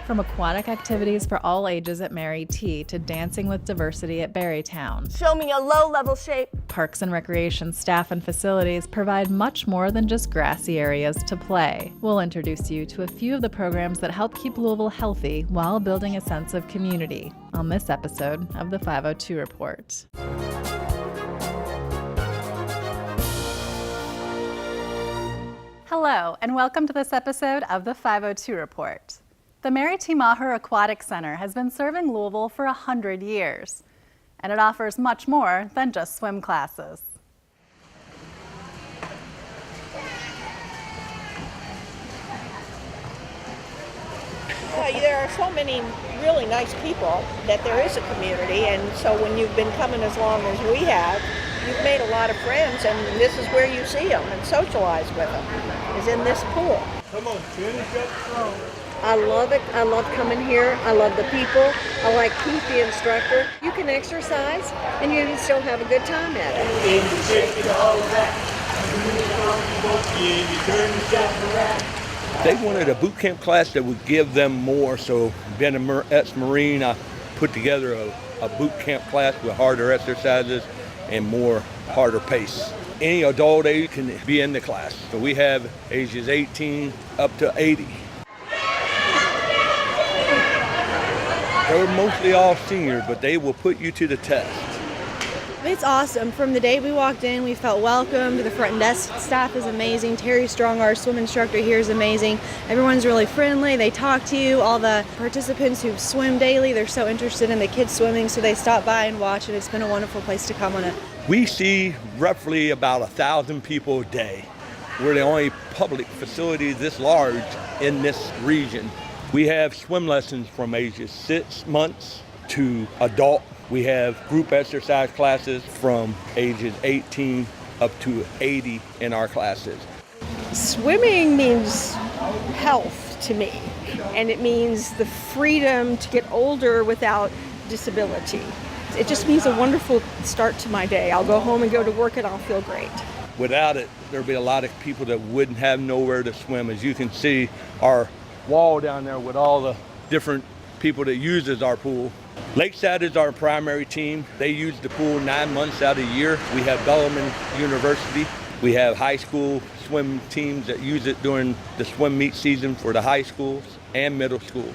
From aquatic activities for all ages at Mary T to dancing with diversity at Berrytown, Show me a low-level shape. Parks and Recreation staff and facilities provide much more than just grassy areas to play. We'll introduce you to a few of the programs that help keep Louisville healthy while building a sense of community on this episode of the 502 Report. Hello, and welcome to this episode of the 502 Report. The Mary T. Maher Aquatic Center has been serving Louisville for 100 years, and it offers much more than just swim classes. There are so many really nice people that there is a community, and so when you've been coming as long as we have, you've made a lot of friends, and this is where you see them and socialize with them, is in this pool. Come on, finish up strong. I love it. I love coming here. I love the people. I like Keith, the instructor. You can exercise, and you can still have a good time at it. They wanted a boot camp class that would give them more, so being an ex-Marine, I put together a boot camp class with harder exercises and more harder pace. Any adult age can be in the class, so we have ages 18 up to 80. They're mostly all seniors, but they will put you to the test. It's awesome. From the day we walked in, we felt welcomed. The front desk staff is amazing. Terry Strong, our swim instructor here, is amazing. Everyone's really friendly. They talk to you. All the participants who swim daily, they're so interested in the kids swimming, so they stop by and watch, and it's been a wonderful place to come on it. We see roughly about 1,000 people a day. We're the only public facility this large in this region. We have swim lessons from ages 6 months to adult. We have group exercise classes from ages 18 up to 80 in our classes. Swimming means health to me, and it means the freedom to get older without disability. It just means a wonderful start to my day. I'll go home and go to work and I'll feel great. Without it, there'd be a lot of people that wouldn't have nowhere to swim. As you can see, our wall down there with all the different people that uses our pool. Lakeside is our primary team. They use the pool 9 months out of the year. We have Bellarmine University. We have high school swim teams that use it during the swim meet season for the high schools and middle schools.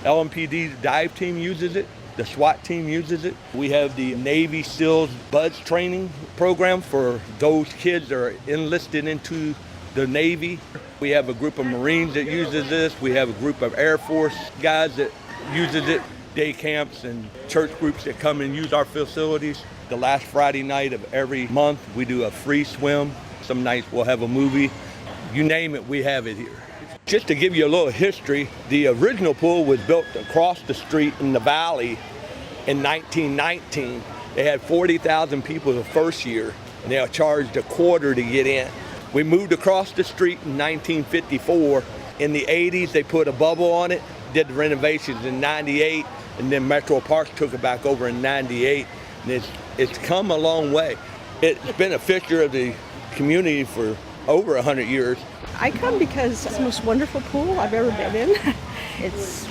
LMPD's dive team uses it. The SWAT team uses it. We have the Navy SEALs BUDS training program for those kids that are enlisted into the Navy. We have a group of Marines that uses this. We have a group of Air Force guys that uses it. Day camps and church groups that come and use our facilities. The last Friday night of every month, we do a free swim. Some nights we'll have a movie. You name it, we have it here. Just to give you a little history, the original pool was built across the street in the valley in 1919. They had 40,000 people the first year, and they were charged a quarter to get in. We moved across the street in 1954. In the 80s, they put a bubble on it, did the renovations in 98, and then Metro Parks took it back over in 98, and it's come a long way. It's been a fixture of the community for over 100 years. I come because it's the most wonderful pool I've ever been in. It's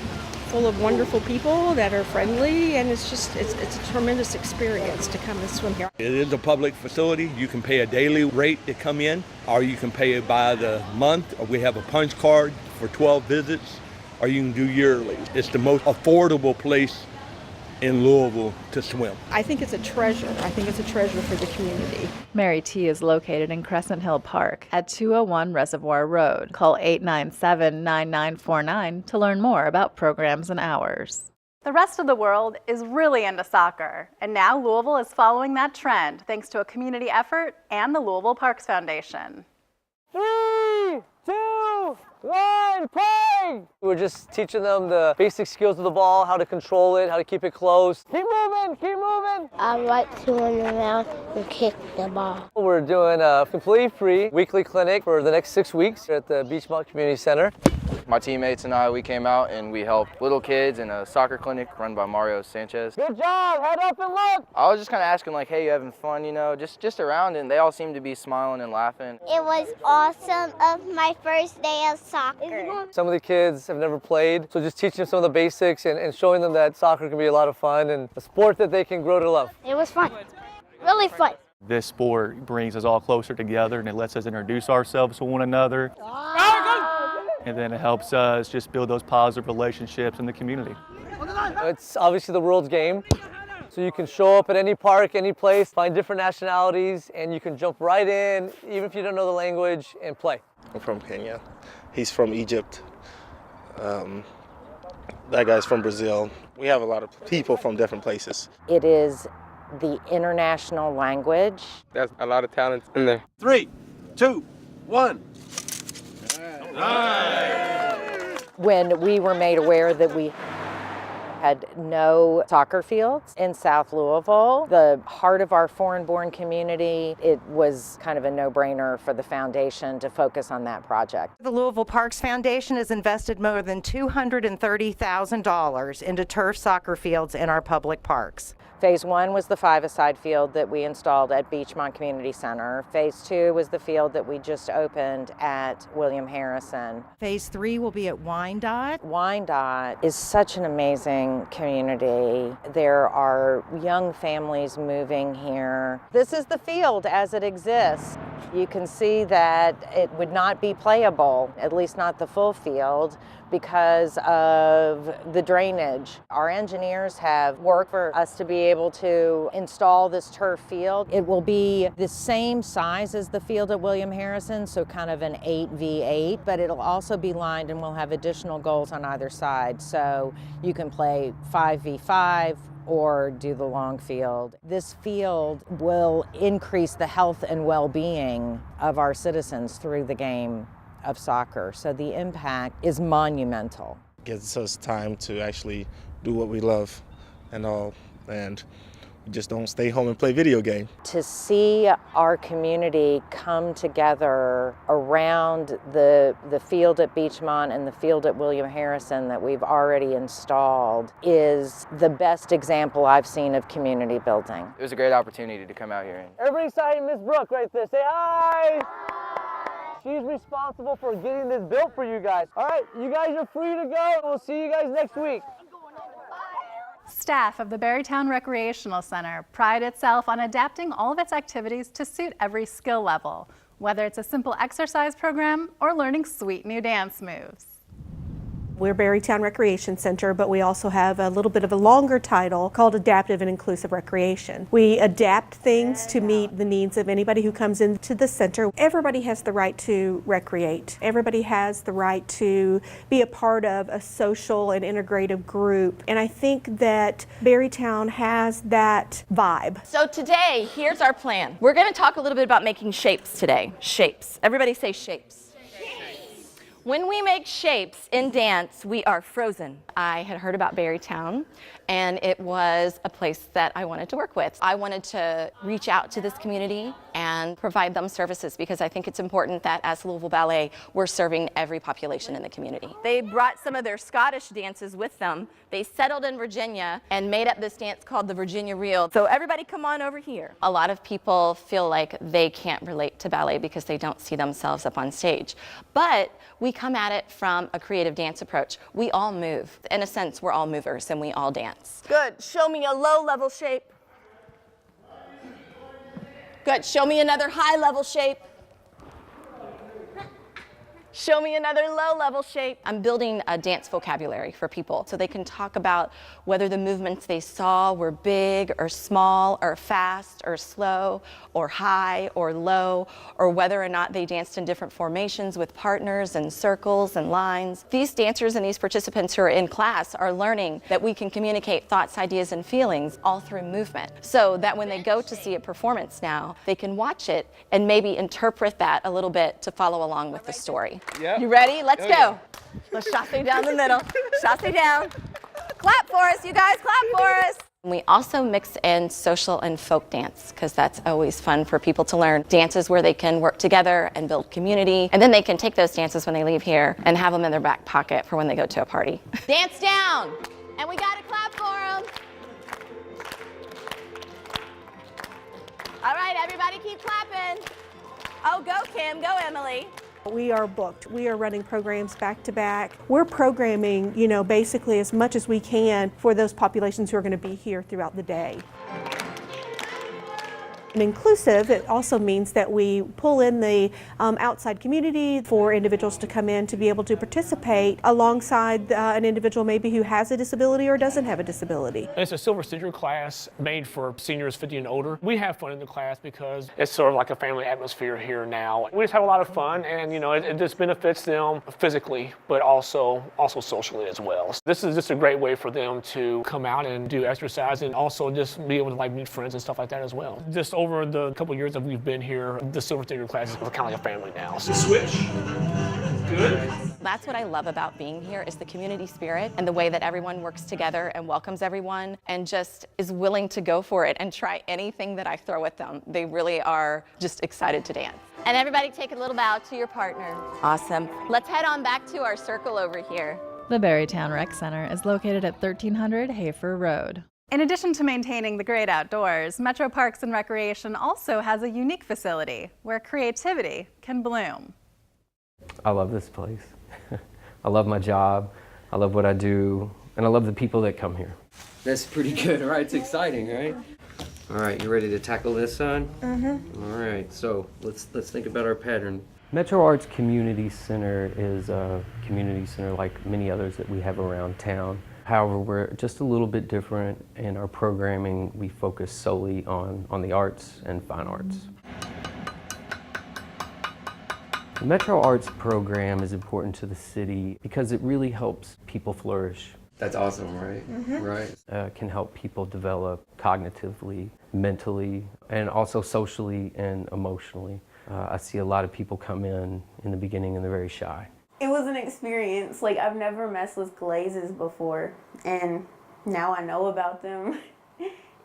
full of wonderful people that are friendly, and it's a tremendous experience to come and swim here. It is a public facility. You can pay a daily rate to come in, or you can pay it by the month, or we have a punch card for 12 visits, or you can do yearly. It's the most affordable place in Louisville to swim. I think it's a treasure. I think it's a treasure for the community. Mary T. is located in Crescent Hill Park at 201 Reservoir Road. Call 897-9949 to learn more about programs and hours. The rest of the world is really into soccer, and now Louisville is following that trend thanks to a community effort and the Louisville Parks Foundation. 3, 2, 1, play! We're just teaching them the basic skills of the ball, how to control it, how to keep it close. Keep moving, keep moving! I like to run around and kick the ball. We're doing a completely free weekly clinic for the next 6 weeks at the Beachmont Community Center. My teammates and I, we came out and we helped little kids in a soccer clinic run by Mario Sanchez. Good job, head up and look. I was just kind of asking like, hey, you having fun, you know, just around, and they all seemed to be smiling and laughing. It was awesome of my first day of soccer. Some of the kids have never played, so just teaching them some of the basics and showing them that soccer can be a lot of fun and a sport that they can grow to love. It was fun, really fun. This sport brings us all closer together, and it lets us introduce ourselves to one another. And then it helps us just build those positive relationships in the community. It's obviously the world's game, so you can show up at any park, any place, find different nationalities, and you can jump right in, even if you don't know the language, and play. I'm from Kenya. He's from Egypt. That guy's from Brazil. We have a lot of people from different places. It is the international language. There's a lot of talent in there. 3, 2, 1. When we were made aware that we had no soccer fields in South Louisville, the heart of our foreign-born community, it was kind of a no-brainer for the foundation to focus on that project. The Louisville Parks Foundation has invested more than $230,000 into turf soccer fields in our public parks. Phase 1 was the five-a-side field that we installed at Beachmont Community Center. Phase 2 was the field that we just opened at William Harrison. Phase 3 will be at Wyandotte. Wyandotte is such an amazing community. There are young families moving here. This is the field as it exists. You can see that it would not be playable, at least not the full field, because of the drainage. Our engineers have worked for us to be able to install this turf field. It will be the same size as the field at William Harrison, so kind of an 8v8, but it'll also be lined and we'll have additional goals on either side. So you can play 5v5 or do the long field. This field will increase the health and well-being of our citizens through the game of soccer. So the impact is monumental. It gives us time to actually do what we love and all, and we just don't stay home and play video games. To see our community come together around the field at Beachmont and the field at William Harrison that we've already installed is the best example I've seen of community building. It was a great opportunity to come out here. Everybody say Miss Brooke right there. Say hi. She's responsible for getting this built for you guys. All right, you guys are free to go. We'll see you guys next week. Staff of the Berrytown Recreational Center pride itself on adapting all of its activities to suit every skill level, whether it's a simple exercise program or learning sweet new dance moves. We're Berrytown Recreation Center, but we also have a little bit of a longer title called Adaptive and Inclusive Recreation. We adapt things to meet the needs of anybody who comes into the center. Everybody has the right to recreate. Everybody has the right to be a part of a social and integrative group. And I think that Berrytown has that vibe. So today, here's our plan. We're going to talk a little bit about making shapes today. Shapes. Everybody say shapes. When we make shapes in dance, we are frozen. I had heard about Berrytown, and it was a place that I wanted to work with. I wanted to reach out to this community and provide them services because I think it's important that as Louisville Ballet, we're serving every population in the community. They brought some of their Scottish dances with them. They settled in Virginia and made up this dance called the Virginia Reel. So everybody come on over here. A lot of people feel like they can't relate to ballet because they don't see themselves up on stage. But we come at it from a creative dance approach. We all move. In a sense, we're all movers and we all dance. Good. Show me a low-level shape. Good. Show me another high-level shape. Show me another low-level shape. I'm building a dance vocabulary for people so they can talk about whether the movements they saw were big or small or fast or slow or high or low, or whether or not they danced in different formations with partners and circles and lines. These dancers and these participants who are in class are learning that we can communicate thoughts, ideas, and feelings all through movement, so that when they go to see a performance now, they can watch it and maybe interpret that a little bit to follow along with the story. Yeah. You ready? Let's go. Let's chasse down the middle. Chasse down. Clap for us, you guys. Clap for us. We also mix in social and folk dance because that's always fun for people to learn. Dances where they can work together and build community, and then they can take those dances when they leave here and have them in their back pocket for when they go to a party. Dance down! And we gotta clap for them. All right, everybody keep clapping. Oh, go Kim, go Emily. We are booked. We are running programs back to back. We're programming, basically as much as we can for those populations who are going to be here throughout the day. And inclusive, it also means that we pull in the outside community for individuals to come in to be able to participate alongside an individual maybe who has a disability or doesn't have a disability. It's a silver senior class made for seniors 50 and older. We have fun in the class because it's sort of like a family atmosphere here now. We just have a lot of fun, and it just benefits them physically, but also socially as well. This is just a great way for them to come out and do exercise and also just be able to meet friends and stuff like that as well. Just over the couple of years that we've been here, the silver senior class is kind of like a family now. So. Switch. Good. That's what I love about being here is the community spirit and the way that everyone works together and welcomes everyone and just is willing to go for it and try anything that I throw at them. They really are just excited to dance. And everybody take a little bow to your partner. Awesome. Let's head on back to our circle over here. The Berrytown Rec Center is located at 1300 Hafer Road. In addition to maintaining the great outdoors, Metro Parks and Recreation also has a unique facility where creativity can bloom. I love this place. I love my job, I love what I do, and I love the people that come here. That's pretty good, all right? It's exciting, right? All right, you ready to tackle this, son? Mm-hmm. All right, so let's think about our pattern. Metro Arts Community Center is a community center like many others that we have around town. However, we're just a little bit different in our programming. We focus solely on the arts and fine arts. The Metro Arts program is important to the city because it really helps people flourish. That's awesome, right? Mm-hmm. Right. Can help people develop cognitively, mentally, and also socially and emotionally. I see a lot of people come in the beginning and they're very shy. It was an experience. Like, I've never messed with glazes before, and now I know about them.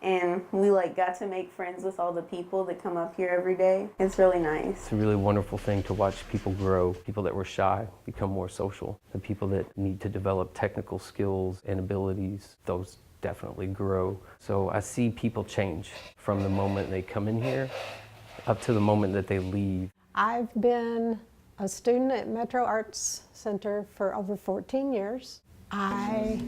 And we got to make friends with all the people that come up here every day. It's really nice. It's a really wonderful thing to watch people grow. People that were shy become more social. The people that need to develop technical skills and abilities, those definitely grow. So I see people change from the moment they come in here up to the moment that they leave. I've been a student at Metro Arts Center for over 14 years. I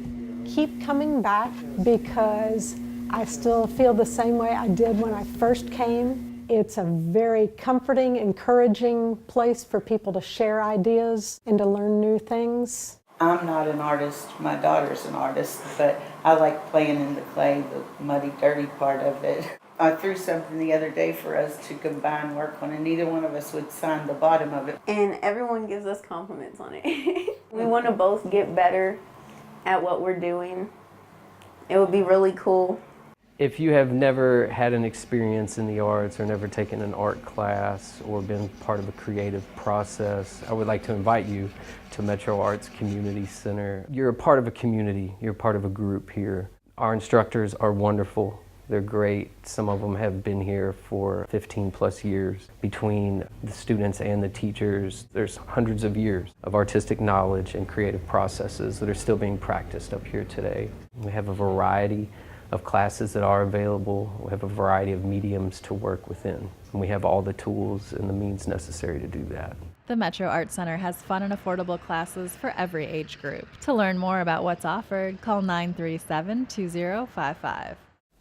keep coming back because I still feel the same way I did when I first came. It's a very comforting, encouraging place for people to share ideas and to learn new things. I'm not an artist, my daughter's an artist, but I like playing in the clay, the muddy, dirty part of it. I threw something the other day for us to combine work on, and neither one of us would sign the bottom of it. And everyone gives us compliments on it. We want to both get better at what we're doing. It would be really cool. If you have never had an experience in the arts or never taken an art class or been part of a creative process, I would like to invite you to Metro Arts Community Center. You're a part of a community, you're part of a group here. Our instructors are wonderful. They're great. Some of them have been here for 15 plus years. Between the students and the teachers, there's hundreds of years of artistic knowledge and creative processes that are still being practiced up here today. We have a variety of classes that are available. We have a variety of mediums to work within. And we have all the tools and the means necessary to do that. The Metro Arts Center has fun and affordable classes for every age group. To learn more about what's offered, call 937-2055.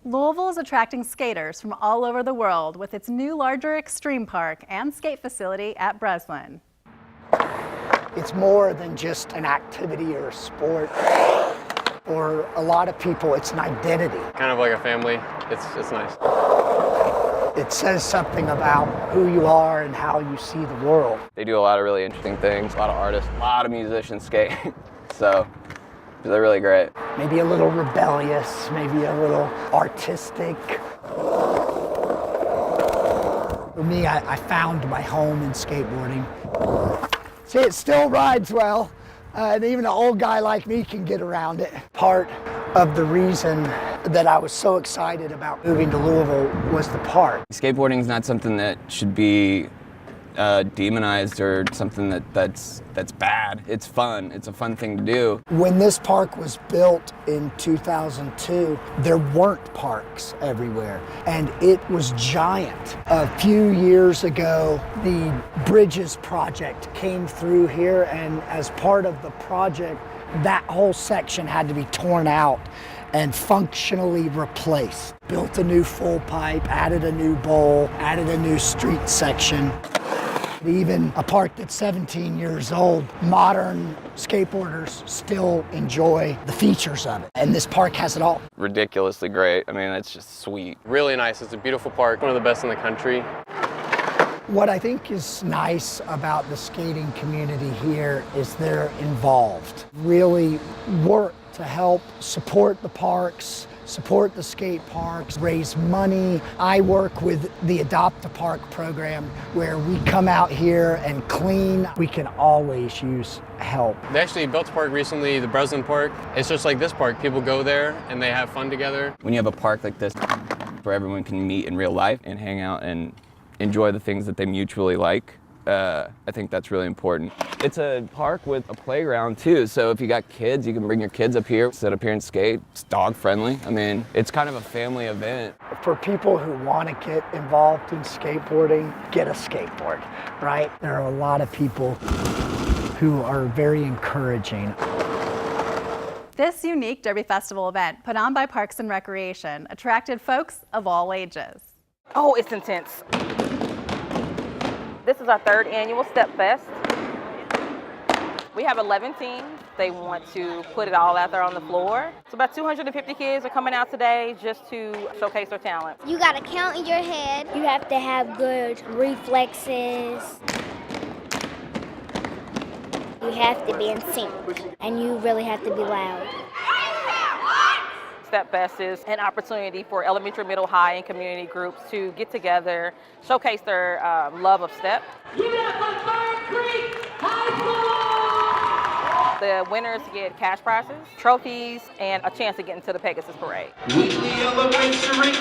Louisville is attracting skaters from all over the world with its new larger extreme park and skate facility at Breslin. It's more than just an activity or a sport. For a lot of people, it's an identity. Kind of like a family. It's nice. It says something about who you are and how you see the world. They do a lot of really interesting things. A lot of artists, a lot of musicians skate. So they're really great. Maybe a little rebellious, maybe a little artistic. For me, I found my home in skateboarding. See, it still rides well, and even an old guy like me can get around it. Part of the reason that I was so excited about moving to Louisville was the park. Skateboarding is not something that should be demonized or something that's bad. It's fun. It's a fun thing to do. When this park was built in 2002, there weren't parks everywhere, and it was giant. A few years ago, the Bridges project came through here, and as part of the project, that whole section had to be torn out and functionally replaced. Built a new full pipe, added a new bowl, added a new street section. Even a park that's 17 years old, modern skateboarders still enjoy the features of it. And this park has it all. Ridiculously great. I mean, it's just sweet. Really nice. It's a beautiful park, one of the best in the country. What I think is nice about the skating community here is they're involved, really work to help support the parks, support the skate parks, raise money. I work with the Adopt a Park program where we come out here and clean. We can always use help. They actually built a park recently, the Breslin Park. It's just like this park. People go there and they have fun together. When you have a park like this where everyone can meet in real life and hang out and enjoy the things that they mutually like, I think that's really important. It's a park with a playground too, so if you got kids, you can bring your kids up here, sit up here and skate. It's dog friendly. I mean, it's kind of a family event. For people who want to get involved in skateboarding, get a skateboard, right? There are a lot of people who are very encouraging. This unique Derby Festival event, put on by Parks and Recreation, attracted folks of all ages. Oh, it's intense. This is our third annual Step Fest. We have 11 teams. They want to put it all out there on the floor. So about 250 kids are coming out today just to showcase their talent. You gotta count in your head. You have to have good reflexes. You have to be in sync, and you really have to be loud. Step Fest is an opportunity for elementary, middle, high, and community groups to get together, showcase their love of step. The winners get cash prizes, trophies, and a chance to get into the Pegasus Parade. Weekly elementary.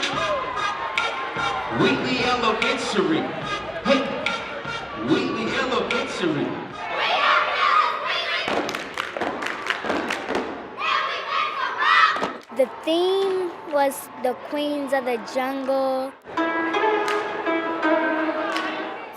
Weekly elementary. Hey. Weekly elementary. The theme was the Queens of the Jungle.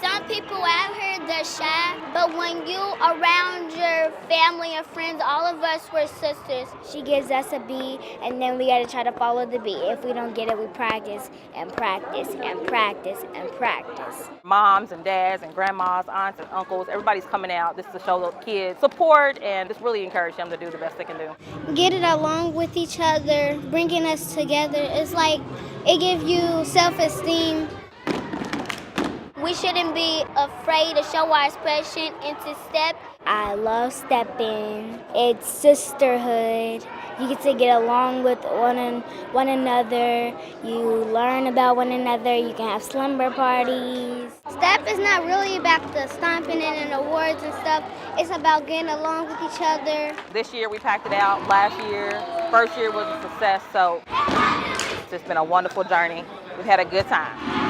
Some people out here, they're shy, but when you around your family and friends, all of us were sisters. She gives us a beat, and then we gotta try to follow the beat. If we don't get it, we practice and practice and practice and practice. Moms and dads and grandmas, aunts and uncles, everybody's coming out just to show the kids support and just really encourage them to do the best they can do. Get it along with each other, bringing us together. It's like it gives you self-esteem. We shouldn't be afraid to show our expression into step. I love stepping. It's sisterhood. You get to get along with one another. You learn about one another. You can have slumber parties. Step is not really about the stomping and awards and stuff. It's about getting along with each other. This year we packed it out. Last year, first year was a success, so it's just been a wonderful journey. We've had a good time.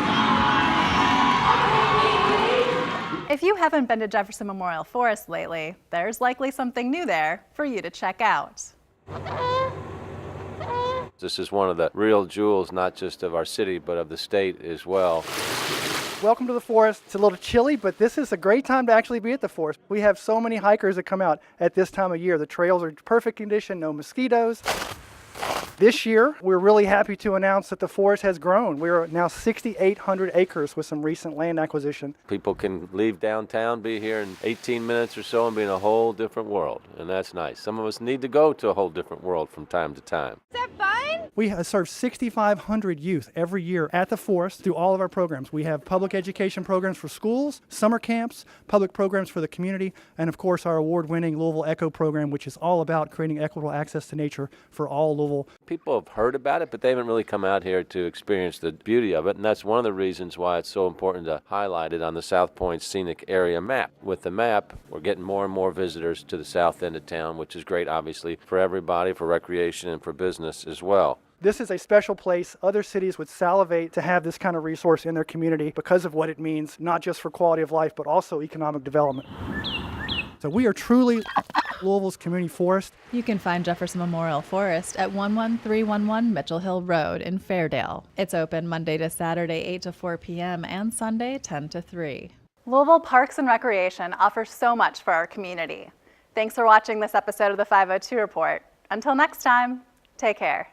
If you haven't been to Jefferson Memorial Forest lately, there's likely something new there for you to check out. This is one of the real jewels, not just of our city, but of the state as well. Welcome to the forest. It's a little chilly, but this is a great time to actually be at the forest. We have so many hikers that come out at this time of year. The trails are in perfect condition, no mosquitoes. This year, we're really happy to announce that the forest has grown. We are now 6,800 acres with some recent land acquisition. People can leave downtown, be here in 18 minutes or so, and be in a whole different world, and that's nice. Some of us need to go to a whole different world from time to time. Is that fun? fun? We serve 6,500 youth every year at the forest through all of our programs. We have public education programs for schools, summer camps, public programs for the community, and of course our award-winning Louisville Echo program, which is all about creating equitable access to nature for all Louisville. People have heard about it, but they haven't really come out here to experience the beauty of it, and that's one of the reasons why it's so important to highlight it on the South Point Scenic Area map. With the map, we're getting more and more visitors to the south end of town, which is great, obviously, for everybody, for recreation and for business as well. This is a special place. Other cities would salivate to have this kind of resource in their community because of what it means, not just for quality of life, but also economic development. So we are truly Louisville's community forest. You can find Jefferson Memorial Forest at 11311 Mitchell Hill Road in Fairdale. It's open Monday to Saturday 8 to 4 p.m. and Sunday 10 to 3. Louisville Parks and Recreation offers so much for our community. Thanks for watching this episode of the 502 Report. Until next time, take care.